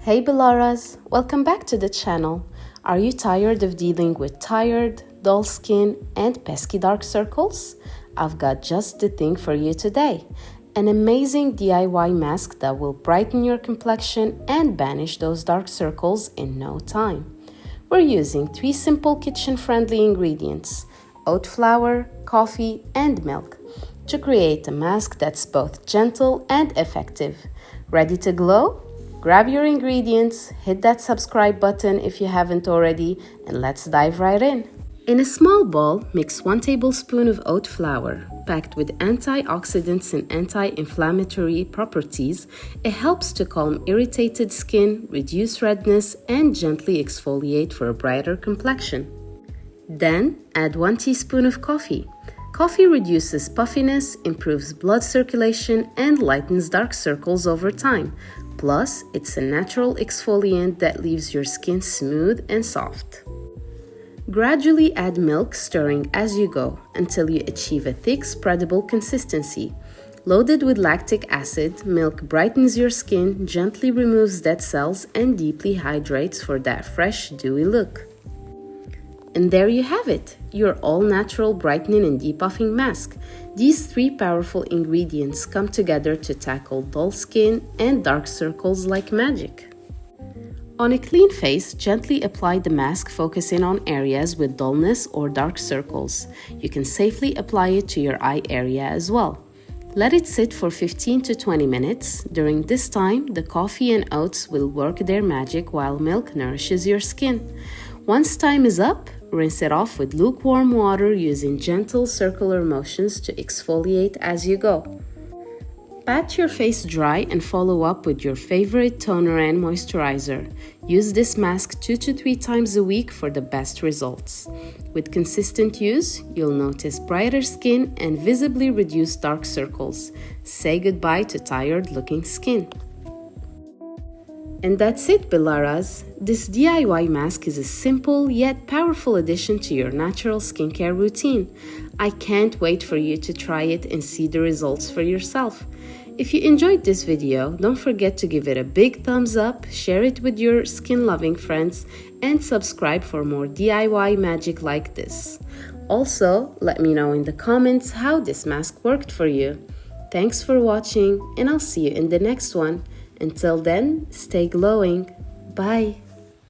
Hey Bellaras, welcome back to the channel. Are you tired of dealing with tired, dull skin and pesky dark circles? I've got just the thing for you today. An amazing DIY mask that will brighten your complexion and banish those dark circles in no time. We're using 3 simple kitchen-friendly ingredients: oat flour, coffee and milk to create a mask that's both gentle and effective. Ready to glow? Grab your ingredients, hit that subscribe button if you haven't already, and let's dive right in. In a small bowl, mix 1 tablespoon of oat flour. Packed with antioxidants and anti-inflammatory properties, it helps to calm irritated skin, reduce redness, and gently exfoliate for a brighter complexion. Then, add 1 teaspoon of coffee. Coffee reduces puffiness, improves blood circulation, and lightens dark circles over time. Plus, it's a natural exfoliant that leaves your skin smooth and soft. Gradually add milk, stirring as you go, until you achieve a thick, spreadable consistency. Loaded with lactic acid, milk brightens your skin, gently removes dead cells, and deeply hydrates for that fresh, dewy look. And there you have it, your all-natural brightening and depuffing mask. These 3 powerful ingredients come together to tackle dull skin and dark circles like magic. On a clean face, gently apply the mask, focusing on areas with dullness or dark circles. You can safely apply it to your eye area as well. Let it sit for 15 to 20 minutes. During this time, the coffee and oats will work their magic while milk nourishes your skin. Once time is up, rinse it off with lukewarm water using gentle circular motions to exfoliate as you go. Pat your face dry and follow up with your favorite toner and moisturizer. Use this mask 2 to 3 times a week for the best results. With consistent use, you'll notice brighter skin and visibly reduce dark circles. Say goodbye to tired-looking skin. And that's it, Bellaras. This DIY mask is a simple yet powerful addition to your natural skincare routine. I can't wait for you to try it and see the results for yourself. If you enjoyed this video, don't forget to give it a big thumbs up, share it with your skin-loving friends, and subscribe for more DIY magic like this. Also, let me know in the comments how this mask worked for you. Thanks for watching, and I'll see you in the next one. Until then, stay glowing. Bye.